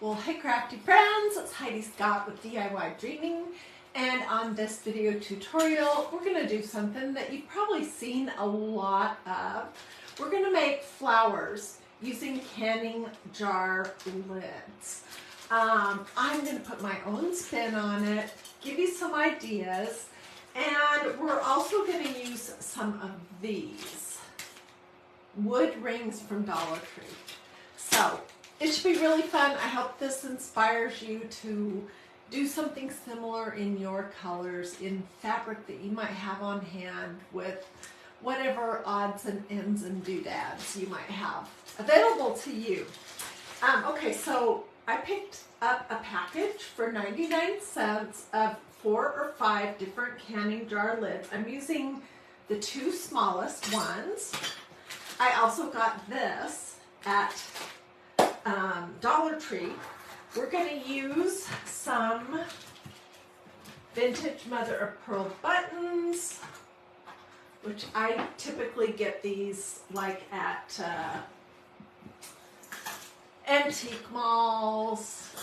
Well, hey crafty friends, it's Hiedi Scott with DiyDreaming, and on this video tutorial we're going to do something that you've probably seen a lot of. We're going to make flowers using canning jar lids. I'm going to put my own spin on it, give you some ideas, and we're also going to use some of these wood rings from Dollar Tree. So it should be really fun. I hope this inspires you to do something similar in your colors, in fabric that you might have on hand, with whatever odds and ends and doodads you might have available to you. Okay, so I picked up a package for 99 cents of 4 or 5 different canning jar lids. I'm using the 2 smallest ones. I also got this at Dollar Tree. We're going to use some vintage mother of pearl buttons, which I typically get these like at antique malls,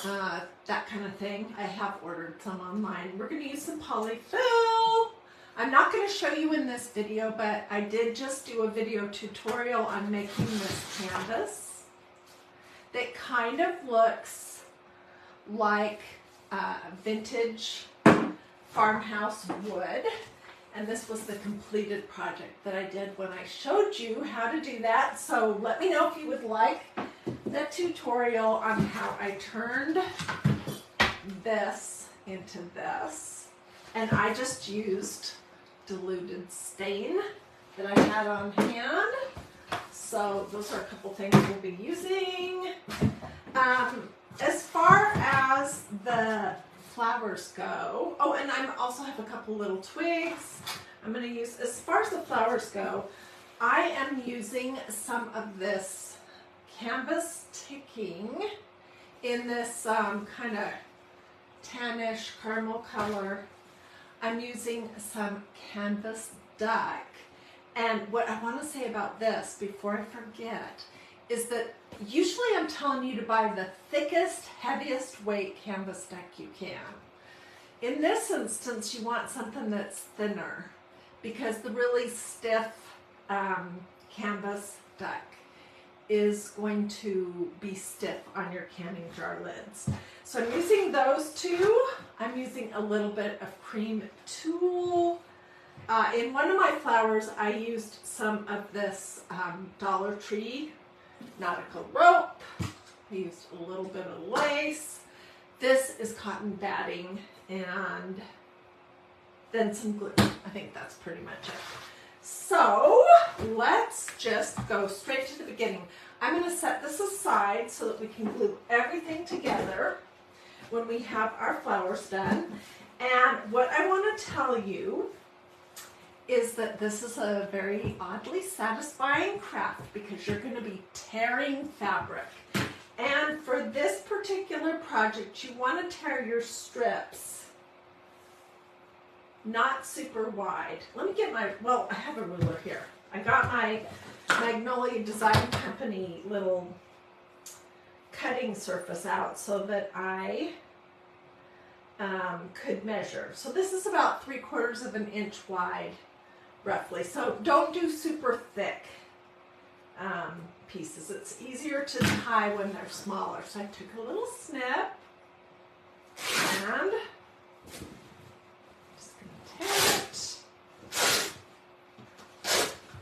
that kind of thing. I have ordered some online. We're going to use some polyfill. I'm not going to show you in this video, but I did just do a video tutorial on making this canvas that kind of looks like vintage farmhouse wood. And this was the completed project that I did when I showed you how to do that. So let me know if you would like the tutorial on how I turned this into this. And I just used diluted stain that I had on hand. So those are a couple things we'll be using. As far as the flowers go, oh, and I also have a couple little twigs I'm going to use. As far as the flowers go, I am using some of this canvas ticking in this kind of tannish caramel color. I'm using some canvas duck. And what I want to say about this before I forget is that usually I'm telling you to buy the thickest, heaviest weight canvas duck you can. In this instance, you want something that's thinner because the really stiff canvas duck is going to be stiff on your canning jar lids. So I'm using those two. I'm using a little bit of cream tulle. In one of my flowers, I used some of this Dollar Tree nautical rope. I used a little bit of lace. This is cotton batting and then some glue. I think that's pretty much it. So let's just go straight to the beginning. I'm going to set this aside so that we can glue everything together when we have our flowers done. And what I want to tell you is that this is a very oddly satisfying craft because you're going to be tearing fabric. And for this particular project, you want to tear your strips not super wide. Let me get my, well, I have a ruler here. I got my Magnolia Design Company little cutting surface out so that I could measure. So this is about 3/4 of an inch wide, roughly. So don't do super thick pieces. It's easier to tie when they're smaller. So I took a little snip and just going to tear it.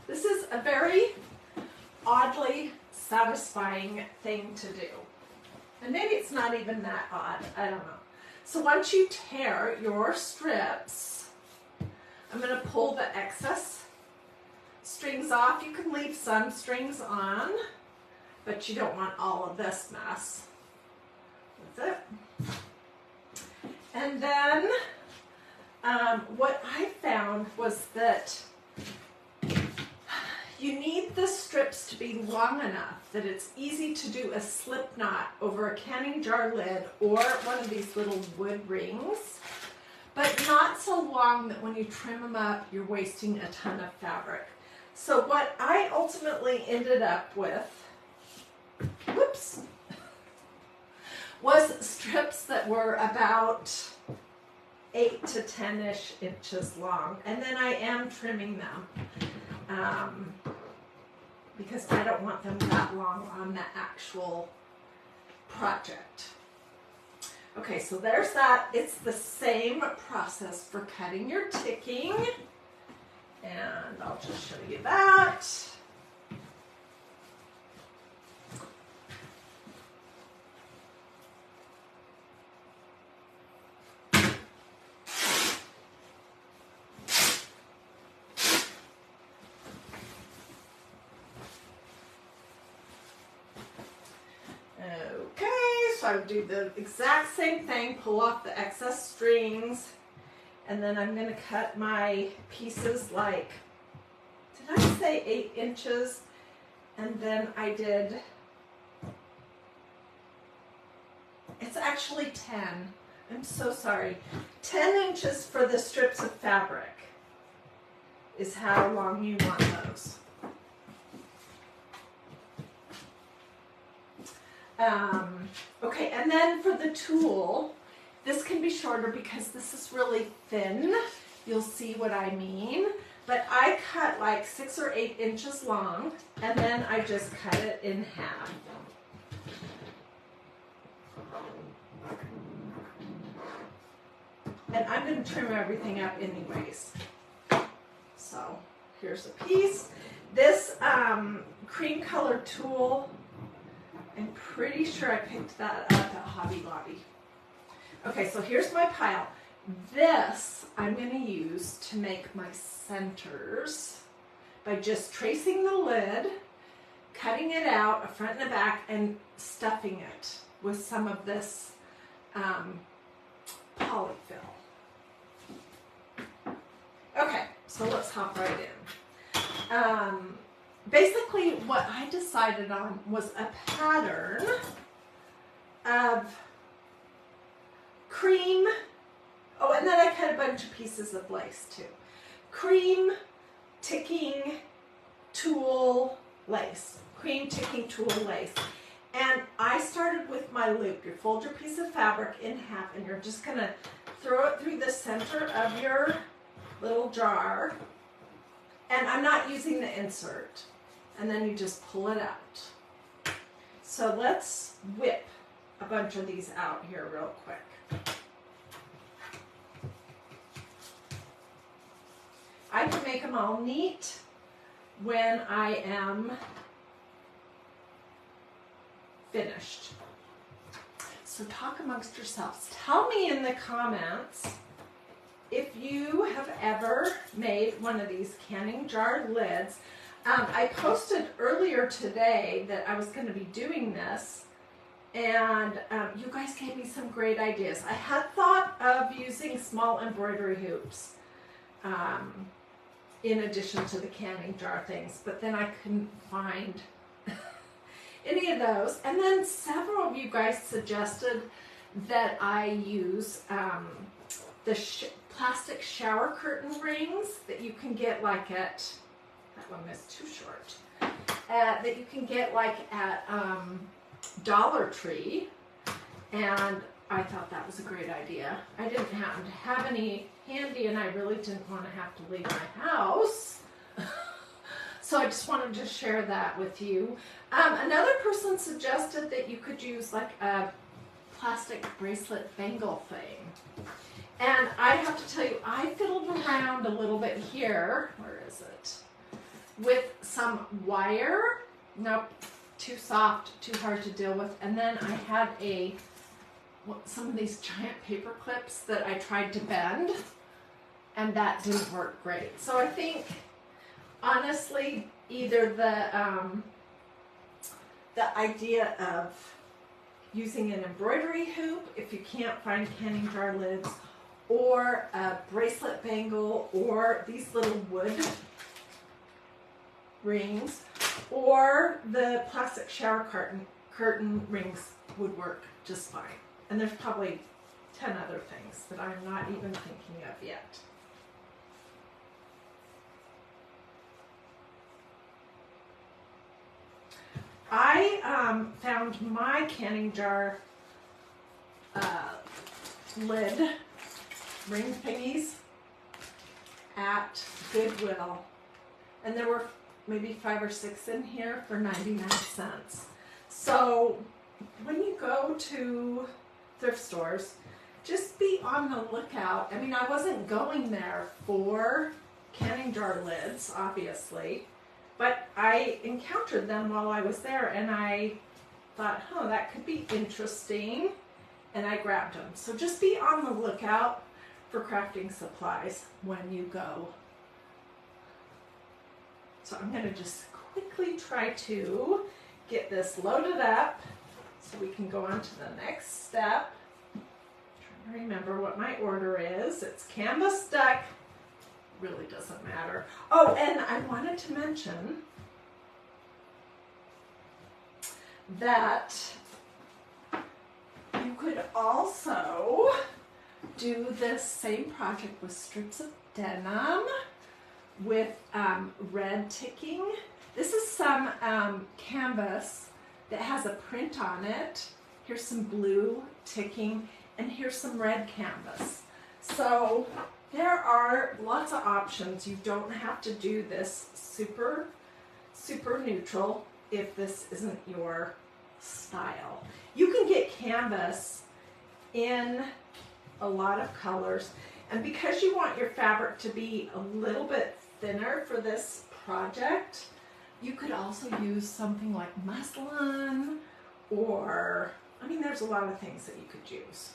This is a very oddly satisfying thing to do. And maybe it's not even that odd. I don't know. So once you tear your strips, I'm going to pull the excess strings off. You can leave some strings on, but you don't want all of this mess. That's it. And then what I found was that you need the strips to be long enough that it's easy to do a slip knot over a canning jar lid or one of these little wood rings, but not so long that when you trim them up, you're wasting a ton of fabric. So what I ultimately ended up with, whoops, was strips that were about 8 to 10-ish inches long. And then I am trimming them because I don't want them that long on the actual project. Okay, so there's that. It's the same process for cutting your ticking. And I'll just show you that. So I would do the exact same thing, pull off the excess strings, and then I'm going to cut my pieces like, did I say 8 inches? And then I did, it's actually 10. I'm so sorry. 10 inches for the strips of fabric is how long you want those. Okay, and then for the tulle, this can be shorter because this is really thin. You'll see what I mean. But I cut like 6 or 8 inches long, and then I just cut it in half. And I'm going to trim everything up anyways. So here's a piece. This cream colored tulle, I'm pretty sure I picked that up at Hobby Lobby. Okay, so here's my pile. This I'm going to use to make my centers by just tracing the lid, cutting it out, a front and a back, and stuffing it with some of this polyfill. Okay, so let's hop right in. Basically, what I decided on was a pattern of cream. Oh, and then I cut a bunch of pieces of lace too. Cream, ticking, tulle, lace. Cream, ticking, tulle, lace. And I started with my loop. You fold your piece of fabric in half, and you're just going to throw it through the center of your little jar. And I'm not using the insert. And then you just pull it out. So let's whip a bunch of these out here real quick. I can make them all neat when I am finished. So talk amongst yourselves. Tell me in the comments if you have ever made one of these canning jar lids. I posted earlier today that I was going to be doing this, and you guys gave me some great ideas. I had thought of using small embroidery hoops in addition to the canning jar things, but then I couldn't find any of those. And then several of you guys suggested that I use the plastic shower curtain rings that you can get like at, that one is too short, that you can get like at Dollar Tree, and I thought that was a great idea. I didn't happen to have any handy, and I really didn't want to have to leave my house. So I just wanted to share that with you. Another person suggested that you could use like a plastic bracelet bangle thing. And I have to tell you, I fiddled around a little bit here. Where is it? With some wire. Nope, too soft, too hard to deal with. And then I had some of these giant paper clips that I tried to bend, and that didn't work great. So I think, honestly, either the idea of using an embroidery hoop if you can't find canning jar lids, or a bracelet bangle, or these little wood rings, or the plastic shower curtain rings would work just fine. And there's probably 10 other things that I'm not even thinking of yet. I found my canning jar lid ring thingies at Goodwill. And there were maybe 5 or 6 in here for 99 cents. So when you go to thrift stores, just be on the lookout. I mean, I wasn't going there for canning jar lids, obviously, but I encountered them while I was there, and I thought, huh, that could be interesting, and I grabbed them. So just be on the lookout for crafting supplies when you go. So I'm going to just quickly try to get this loaded up so we can go on to the next step. I'm trying to remember what my order is. It's canvas duck. Really doesn't matter. Oh, and I wanted to mention that you could also do this same project with strips of denim with red ticking. This is some canvas that has a print on it. Here's some blue ticking, and here's some red canvas. So there are lots of options. You don't have to do this super neutral if this isn't your style. You can get canvas in a lot of colors, and because you want your fabric to be a little bit thinner for this project, you could also use something like muslin, or, I mean, there's a lot of things that you could use.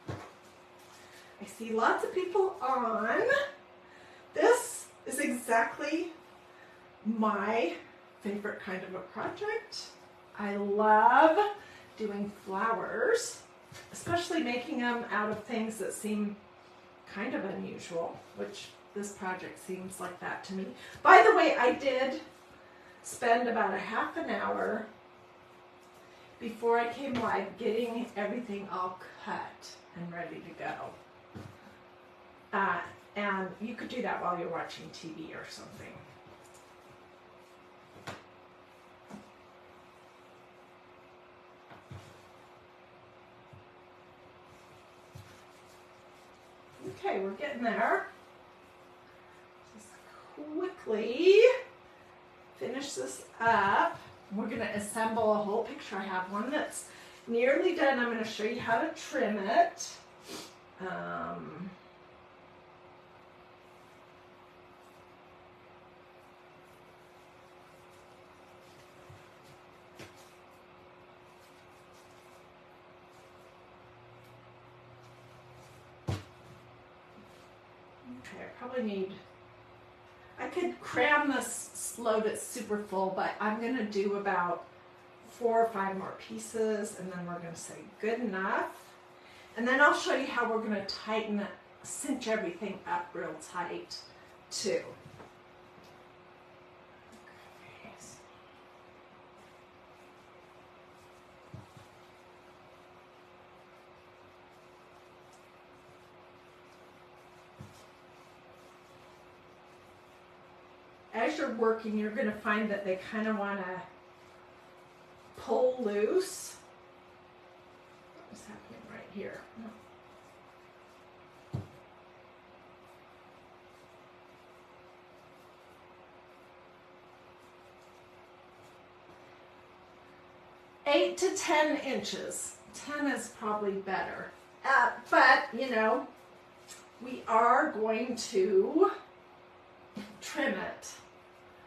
I see lots of people on. This is exactly my favorite kind of a project. I love doing flowers, especially making them out of things that seem kind of unusual, which this project seems like that to me. By the way, I did spend about a half an hour before I came live getting everything all cut and ready to go. And you could do that while you're watching TV or something. Okay, we're getting there. Just quickly finish this up. We're going to assemble a whole picture. I have one that's nearly done. I'm going to show you how to trim it. Okay, I probably need, I could cram this load it super full, but I'm going to do about 4 or 5 more pieces, and then we're going to say good enough. And then I'll show you how we're going to tighten it, cinch everything up real tight too. Okay. As you're working, you're going to find that they kind of want to pull loose. What's happening right here? No. 8 to 10 inches. 10 is probably better. But, you know, we are going to trim it.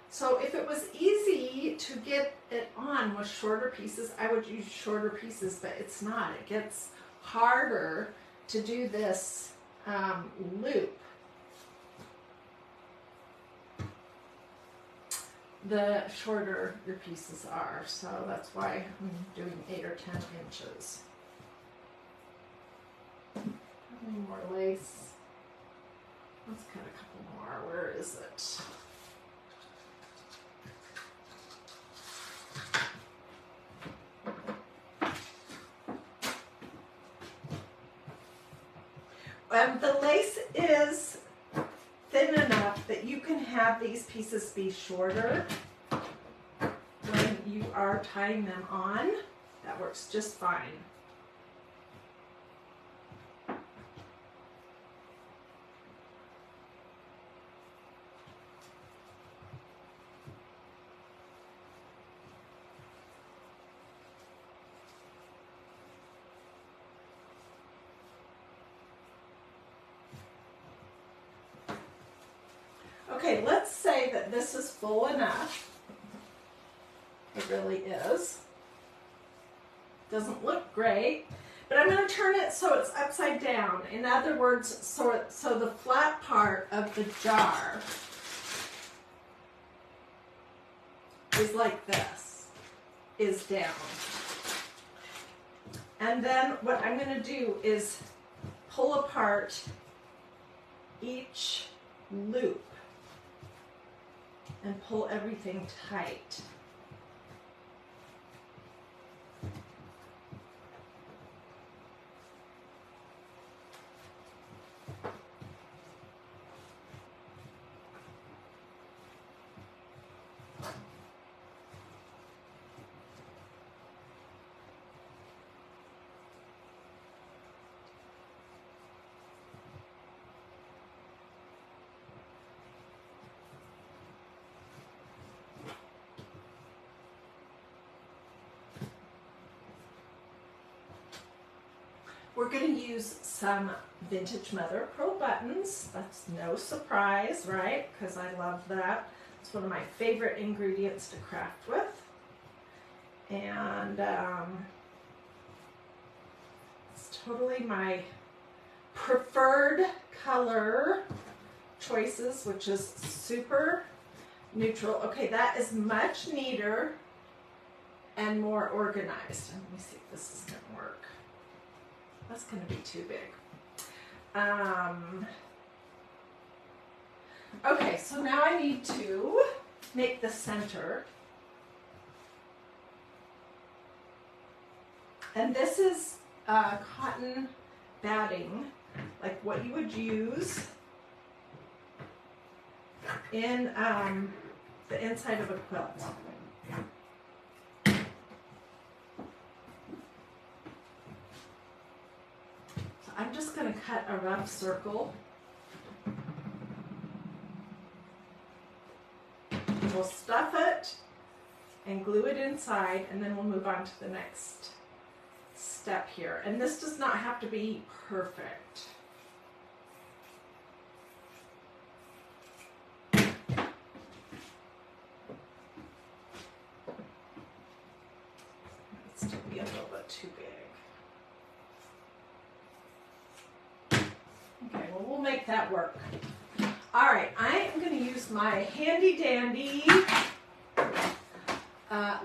So if it was easy to get it on with shorter pieces, I would use shorter pieces, but it's not. It gets harder to do this loop. The shorter your pieces are, so that's why I'm doing 8 or 10 inches. How many more lace? Let's cut a couple more. Where is it? The lace is thin enough that you can have these pieces be shorter when you are tying them on, that works just fine. Okay, let's say that this is full enough. It really is. Doesn't look great, but I'm going to turn it so it's upside down. In other words, so the flat part of the jar is like this, is down. And then what I'm going to do is pull apart each loop and pull everything tight. We're going to use some vintage mother of pearl buttons. That's no surprise, right? Because I love that. It's one of my favorite ingredients to craft with. And it's totally my preferred color choices, which is super neutral. Okay, that is much neater and more organized. Let me see if this is going to work. That's going to be too big. Okay, so now I need to make the center. And this is cotton batting, like what you would use in the inside of a quilt. I'm just going to cut a rough circle. We'll stuff it and glue it inside, and then we'll move on to the next step here. And this does not have to be perfect. It's still be a little bit too big. Okay, well, we'll make that work. All right, I am going to use my handy dandy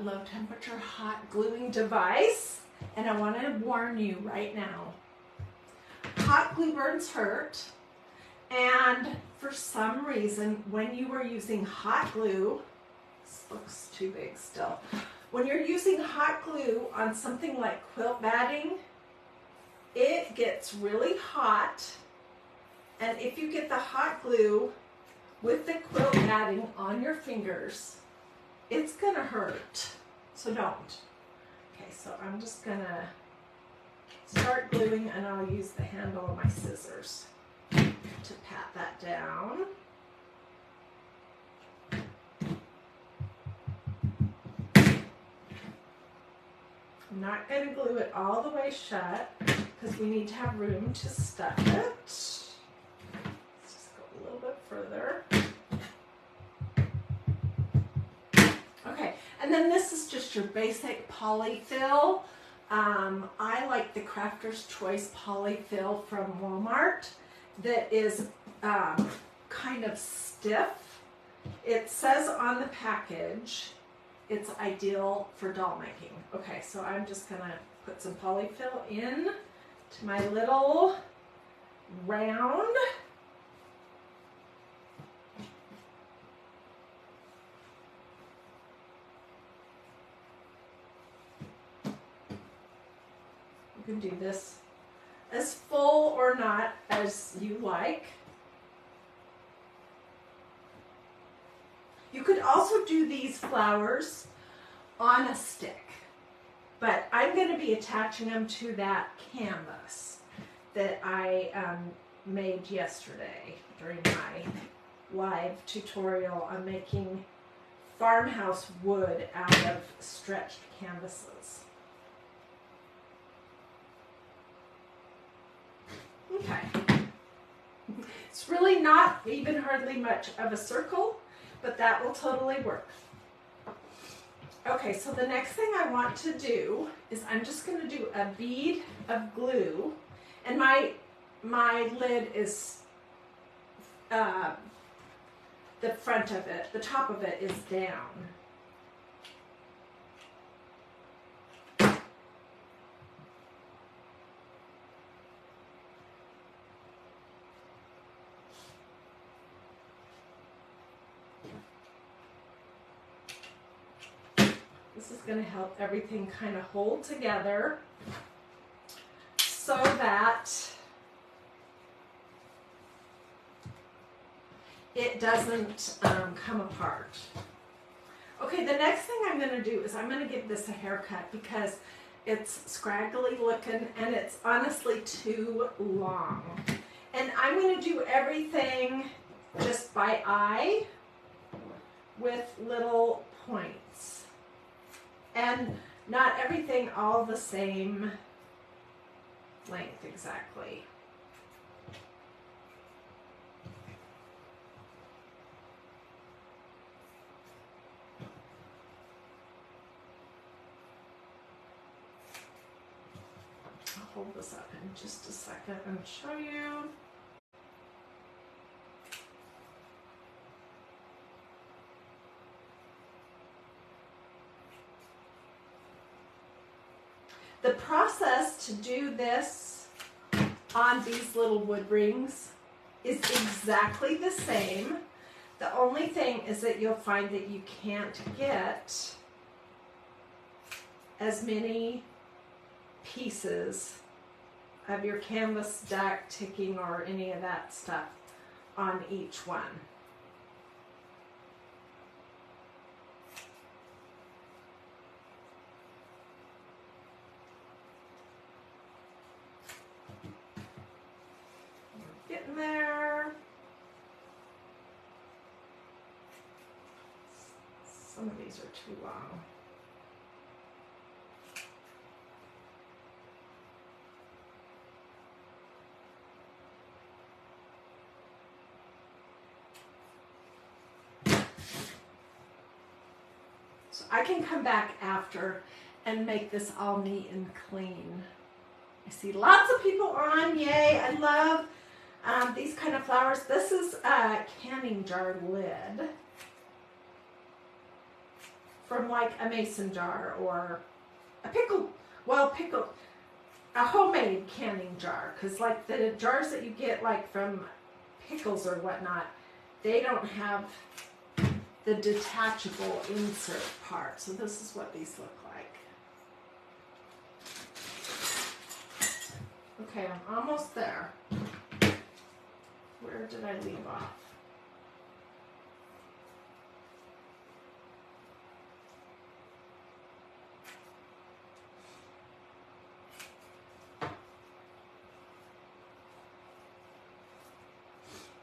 low temperature hot gluing device, and I want to warn you right now, hot glue burns hurt, and for some reason, when you are using hot glue, this looks too big still, when you're using hot glue on something like quilt batting, it gets really hot. And if you get the hot glue with the quilt batting on your fingers, it's gonna hurt. So don't. Okay, so I'm just gonna start gluing, and I'll use the handle of my scissors to pat that down. I'm not gonna glue it all the way shut because we need to have room to stuff it. A little bit further. Okay, and then this is just your basic polyfill. I like the Crafter's Choice polyfill from Walmart that is kind of stiff. It says on the package it's ideal for doll making. Okay, so I'm just gonna put some polyfill in to my little round. You can do this as full or not as you like. You could also do these flowers on a stick. But I'm going to be attaching them to that canvas that I made yesterday during my live tutorial on making farmhouse wood out of stretched canvases. Okay. It's really not even hardly much of a circle, but that will totally work. Okay, so the next thing I want to do is I'm just going to do a bead of glue, and my lid is the front of it, the top of it is down. This is going to help everything kind of hold together so that it doesn't come apart. Okay, the next thing I'm going to do is I'm going to give this a haircut because it's scraggly looking and it's honestly too long. And I'm going to do everything just by eye with little points. And not everything all the same length exactly. I'll hold this up in just a second and show you. The process to do this on these little wood rings is exactly the same. The only thing is that you'll find that you can't get as many pieces of your canvas stack ticking or any of that stuff on each one. Getting there. Some of these are too long. So I can come back after and make this all neat and clean. I see lots of people on, yay, I love these kind of flowers. This is a canning jar lid from like a mason jar or a a homemade canning jar, because like the jars that you get like from pickles or whatnot, they don't have the detachable insert part. So this is what these look like. Okay, I'm almost there. Where did I leave off?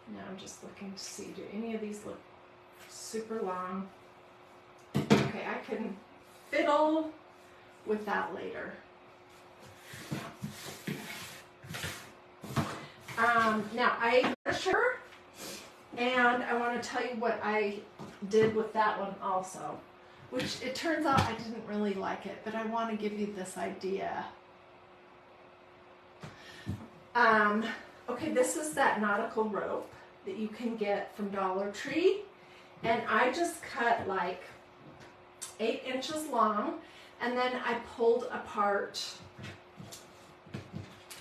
Now I'm just looking to see, do any of these look super long? Okay, I can fiddle with that later. Now I measure, and I want to tell you what I did with that one also, which it turns out I didn't really like it, but I want to give you this idea. Okay, this is that nautical rope that you can get from Dollar Tree, and I just cut like 8 inches long, and then I pulled apart.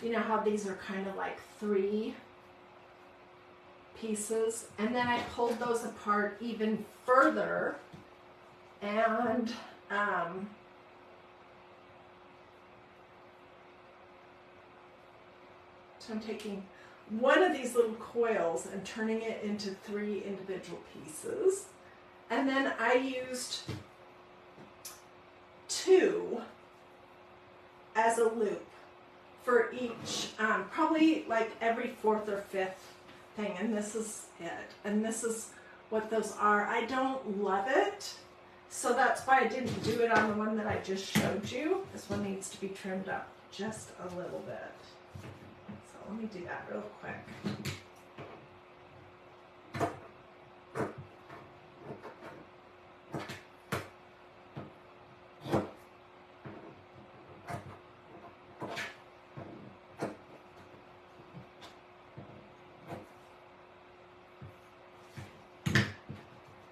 You know how these are kind of like 3 pieces, and then I pulled those apart even further, and so I'm taking one of these little coils and turning it into 3 individual pieces, and then I used 2 as a loop for each, probably like every 4th or 5th thing, and this is it. And this is what those are. I don't love it, so that's why I didn't do it on the one that I just showed you. This one needs to be trimmed up just a little bit. So let me do that real quick.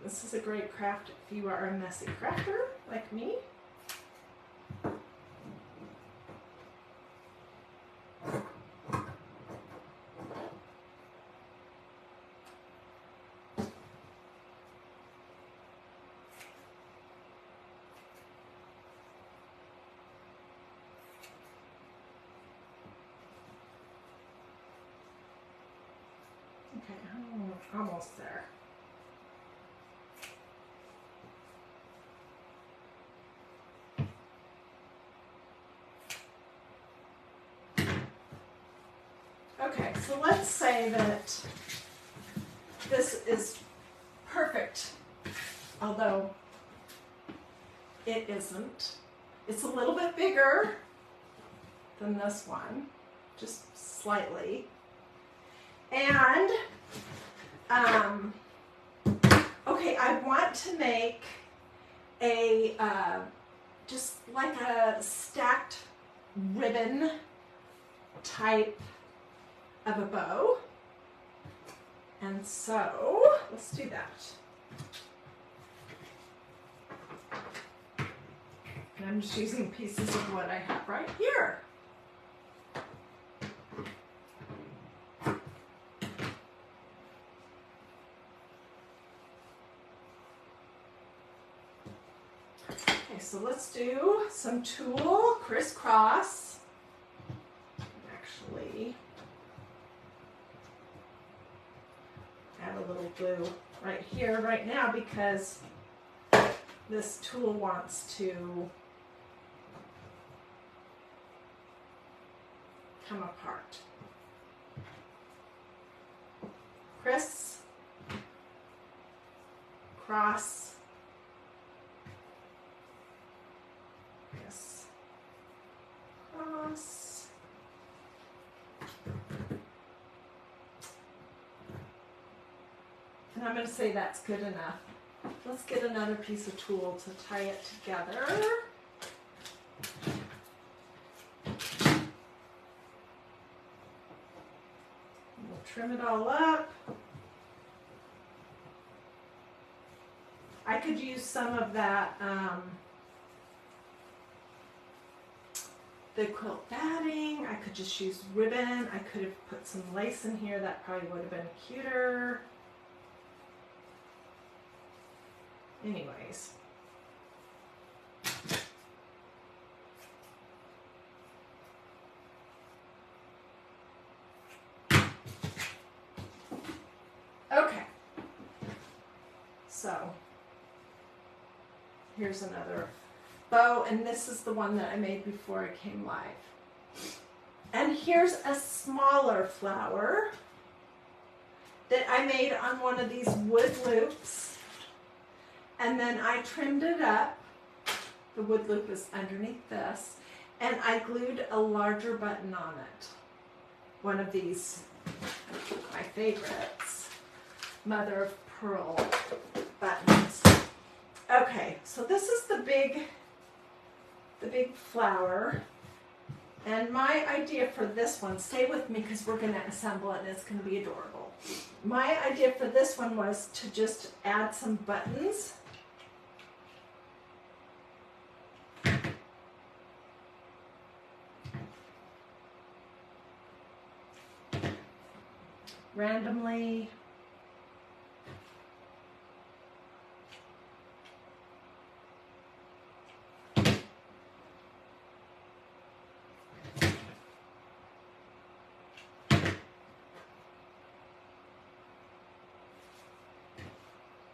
This is a great craft if you are a messy crafter like me. Okay, almost there. Okay, so let's say that this is perfect, although it isn't. It's a little bit bigger than this one, just slightly. And, okay, I want to make a, just like a stacked ribbon type of a bow. And so, let's do that. And I'm just using pieces of what I have right here. Okay, so let's do some tulle crisscross. Actually, add a little glue right here right now because this tulle wants to come apart. Criss, cross, criss, cross. And I'm going to say that's good enough. Let's get another piece of tulle to tie it together. We'll trim it all up. I could use some of that, the quilt batting. I could just use ribbon. I could have put some lace in here. That probably would have been cuter. Anyways. Okay. So, here's another bow, and this is the one that I made before I came live. And here's a smaller flower that I made on one of these wood loops. And then I trimmed it up. The wood loop is underneath this. And I glued a larger button on it. One of these, my favorites, mother of pearl buttons. Okay, so this is the big flower. And my idea for this one, stay with me because we're going to assemble it and it's going to be adorable. My idea for this one was to just add some buttons. Randomly.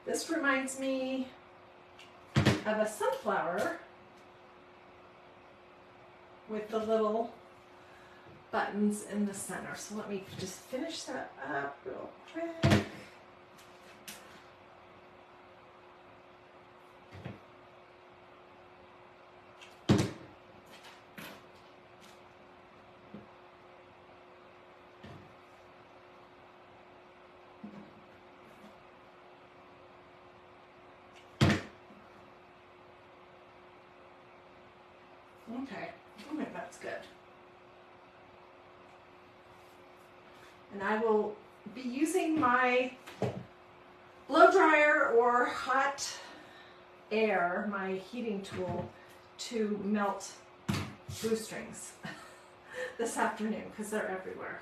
This reminds me of a sunflower with the little buttons in the center. So let me just finish that up real quick. Okay, that's good. And I will be using my blow dryer or hot air, my heating tool, to melt glue strings this afternoon because they're everywhere.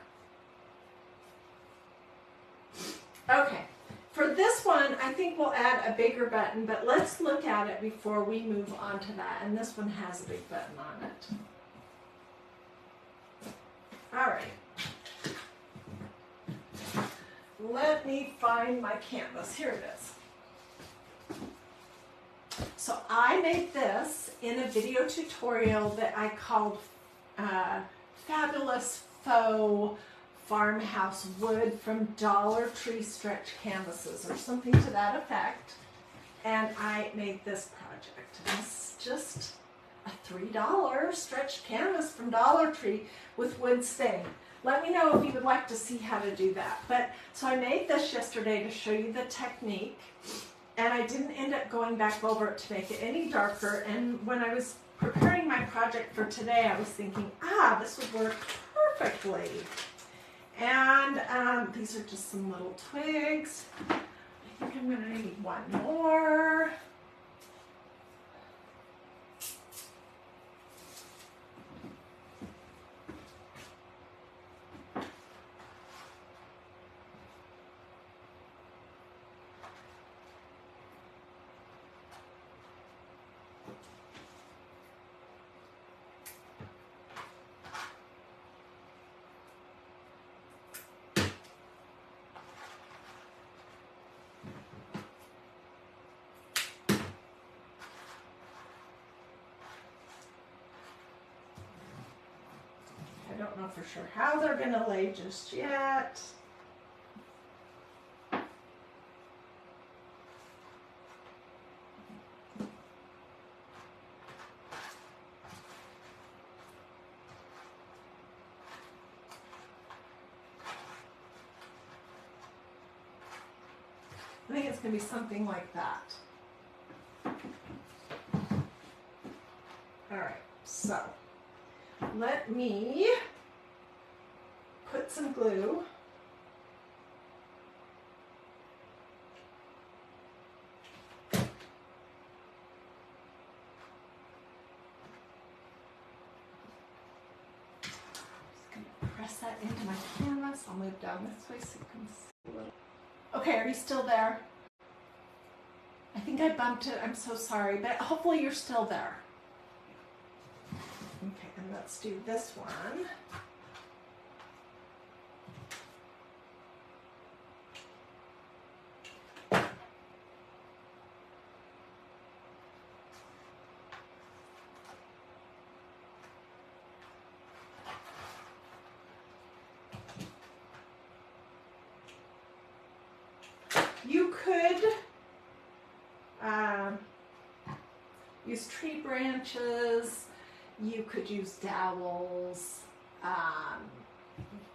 Okay, for this one, I think we'll add a bigger button, but let's look at it before we move on to that. And this one has a big button on it. All right. Let me find my canvas. Here it is. So I made this in a video tutorial that I called Fabulous Faux Farmhouse Wood from Dollar Tree Stretch Canvases, or something to that effect. And I made this project. It's just a $3 stretched canvas from Dollar Tree with wood stain. Let me know if you would like to see how to do that. But so I made this yesterday to show you the technique, and I didn't end up going back over it to make it any darker. And when I was preparing my project for today, I was thinking, this would work perfectly. And these are just some little twigs. I think I'm going to need one more. I don't know for sure how they're going to lay just yet. I think it's going to be something like that. All right, so let me put some glue. Just going to press that into my canvas. I'll move down this way so you can see a little. Okay, are you still there? I think I bumped it. I'm so sorry, but hopefully you're still there. Okay, and let's do this one. You could use tree branches, you could use dowels.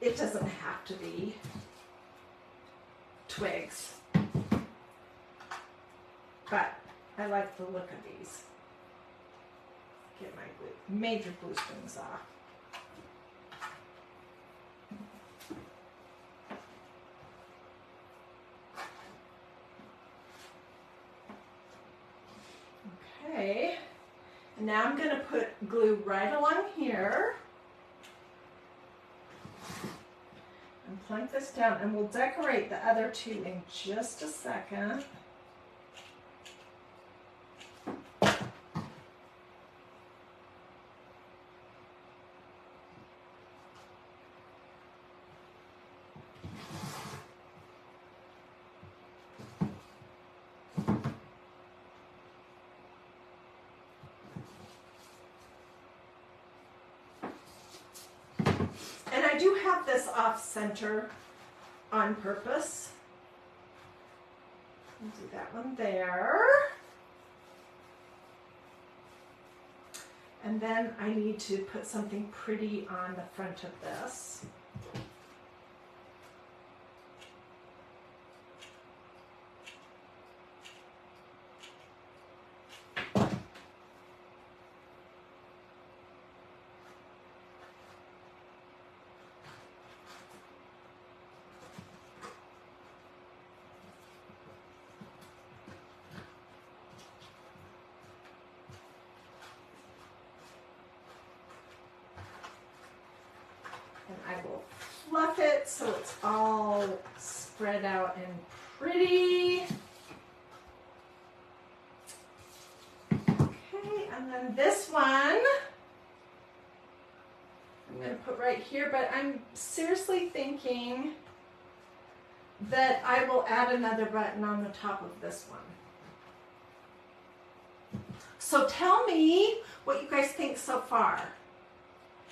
It doesn't have to be twigs, but I like the look of these. Get my major glue strings off. Okay, and now I'm going to put glue right along here and plunk this down, and we'll decorate the other two in just a second. do have this off center on purpose. I'll do that one there. And then I need to put something pretty on the front of this. And I will fluff it so it's all spread out and pretty. Okay, and then this one I'm going to put right here, but I'm seriously thinking that I will add another button on the top of this one. So tell me what you guys think so far.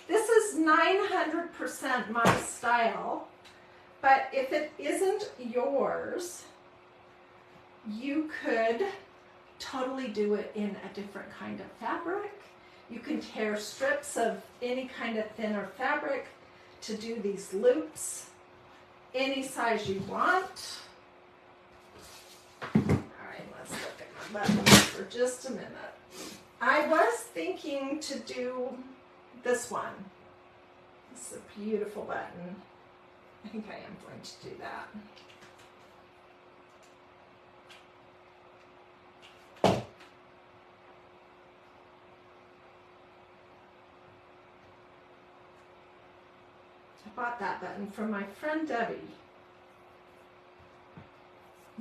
This is 900% my style, but if it isn't yours, you could totally do it in a different kind of fabric. You can tear strips of any kind of thinner fabric to do these loops, any size you want. All right, let's look at my buttons for just a minute. I was thinking to do this one. This is a beautiful button. I think I am going to do that. I bought that button from my friend Debbie.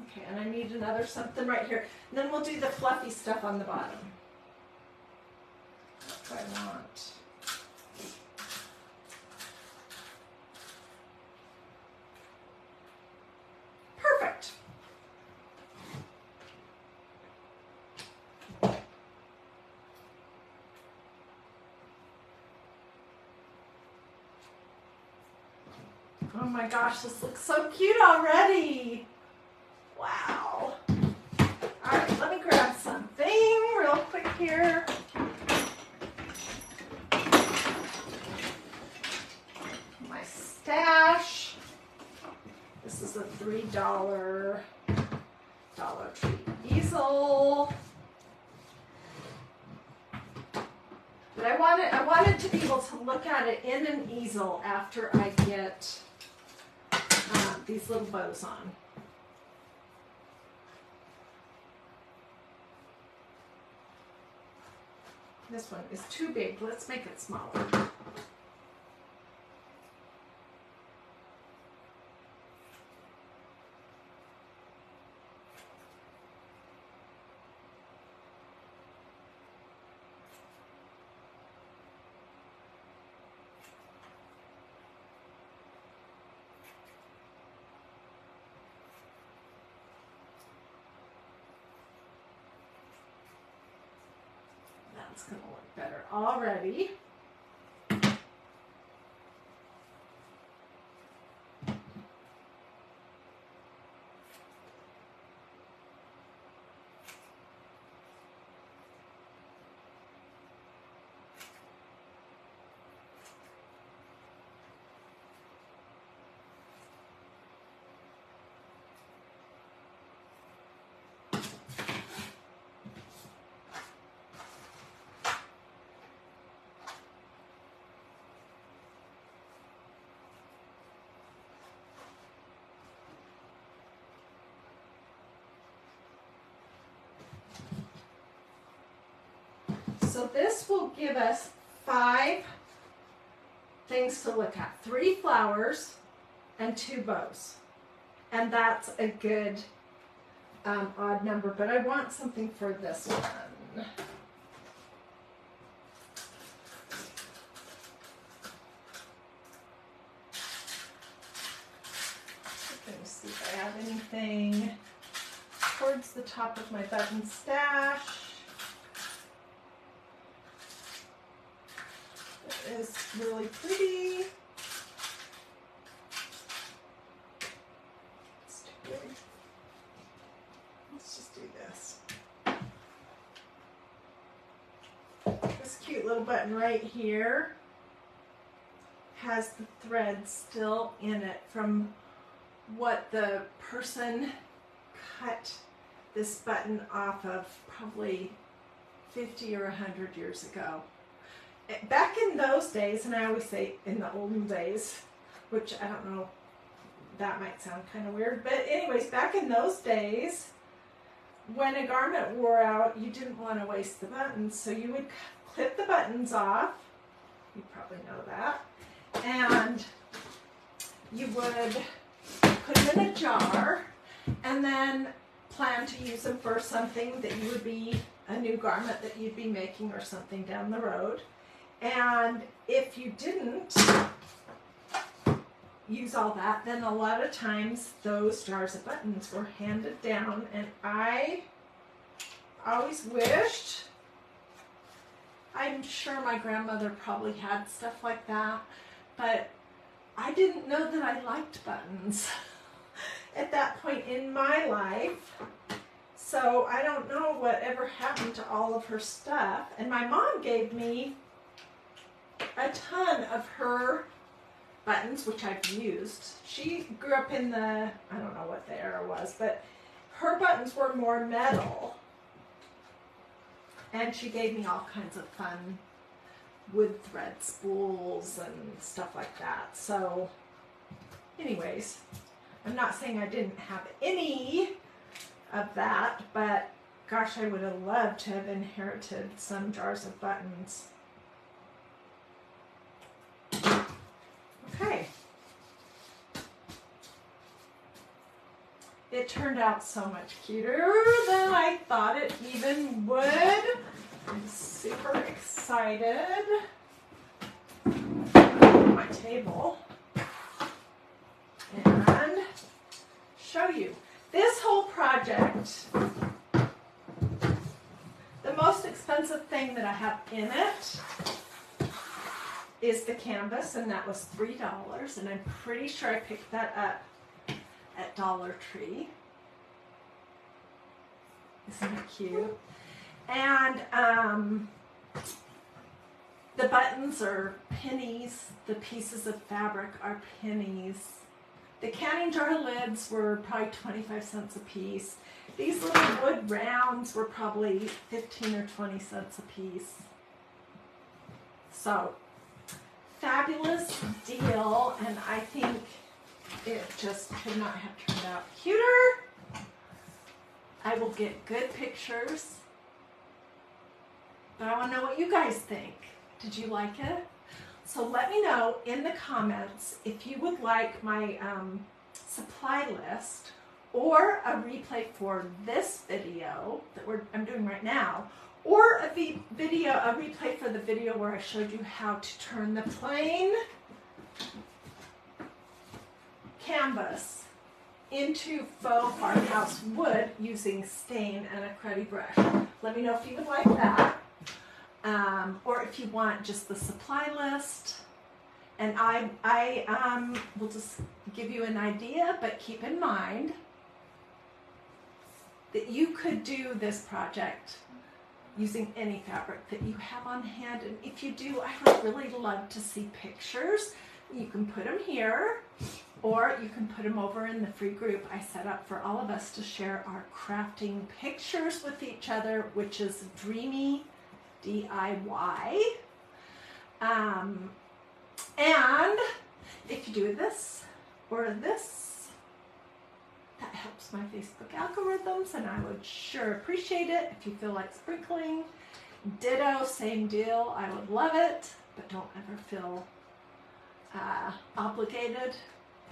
Okay, and I need another something right here. And then we'll do the fluffy stuff on the bottom. That's what I want. Perfect. Oh my gosh, this looks so cute already. Wow. All right, let me grab something real quick here. My stash. This is a $3 Dollar Tree easel. But I wanted to be able to look at it in an easel after I get these little bows on. This one is too big. Let's make it smaller. That's going to look better already. So this will give us 5 things to look at. 3 flowers and 2 bows. And that's a good odd number, but I want something for this one. Let me see if I have anything towards the top of my button stash. It is really pretty. little button right here has the thread still in it from what the person cut this button off of probably 50 or 100 years ago. Back in those days, and I always say in the olden days, which I don't know, that might sound kind of weird, but anyways, back in those days, when a garment wore out, you didn't want to waste the buttons, so you would clip the buttons off. You probably know that. And you would put them in a jar and then plan to use them for something that you would be, a new garment that you'd be making or something down the road. And if you didn't use all that, then a lot of times those jars of buttons were handed down, and I always wished, I'm sure my grandmother probably had stuff like that, but I didn't know that I liked buttons at that point in my life. So I don't know whatever happened to all of her stuff. And my mom gave me a ton of her buttons, which I've used. She grew up in the, I don't know what the era was, but her buttons were more metal. And she gave me all kinds of fun wood thread spools and stuff like that. So anyways, I'm not saying I didn't have any of that, but gosh, I would have loved to have inherited some jars of buttons. Okay. It turned out so much cuter than I thought it even would. I'm super excited. My table and show you this whole project. The most expensive thing that I have in it is the canvas, and that was $3, and I'm pretty sure I picked that up at Dollar Tree. Isn't it cute? And the buttons are pennies. The pieces of fabric are pennies. The canning jar lids were probably 25 cents a piece. These little wood rounds were probably 15 or 20 cents a piece. So, fabulous deal, and I think it just could not have turned out cuter. I will get good pictures, but I want to know what you guys think. Did you like it? So let me know in the comments if you would like my supply list or a replay for this video that I'm doing right now, or a replay for the video where I showed you how to turn the plain canvas into faux farmhouse wood using stain and a cruddy brush. Let me know if you would like that. Or if you want just the supply list, and I will just give you an idea, but keep in mind that you could do this project using any fabric that you have on hand, and if you do, I would really love to see pictures. You can put them here, or you can put them over in the free group I set up for all of us to share our crafting pictures with each other, which is Dreamy DIY. And if you do this or this, that helps my Facebook algorithms, and I would sure appreciate it if you feel like sprinkling. Ditto, same deal. I would love it, but don't ever feel obligated.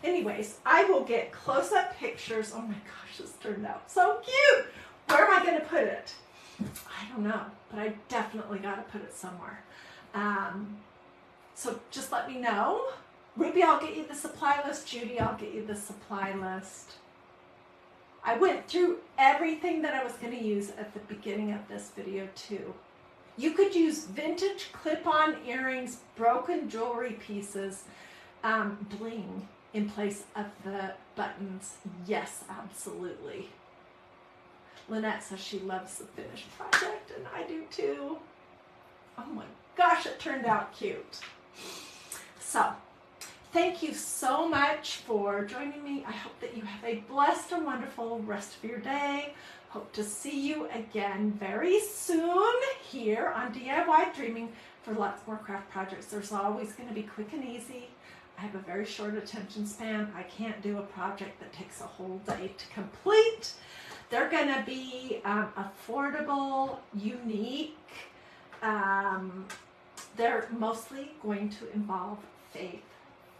Anyways, I will get close-up pictures. Oh my gosh, this turned out so cute. Where am I going to put it? I don't know, but I definitely got to put it somewhere. So just let me know. Ruby, I'll get you the supply list. Judy, I'll get you the supply list. I went through everything that I was going to use at the beginning of this video too. You could use vintage clip-on earrings, broken jewelry pieces, bling in place of the buttons. Yes, absolutely. Lynette says she loves the finished project, and I do too. Oh my gosh, it turned out cute. So, thank you so much for joining me. I hope that you have a blessed and wonderful rest of your day. Hope to see you again very soon here on DIY Dreaming for lots more craft projects. There's always going to be quick and easy. I have a very short attention span. I can't do a project that takes a whole day to complete. They're going to be affordable, unique. They're mostly going to involve faith,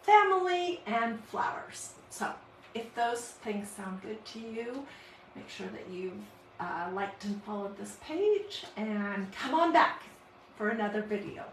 family, and flowers. So if those things sound good to you, make sure that you've liked and followed this page, and come on back for another video.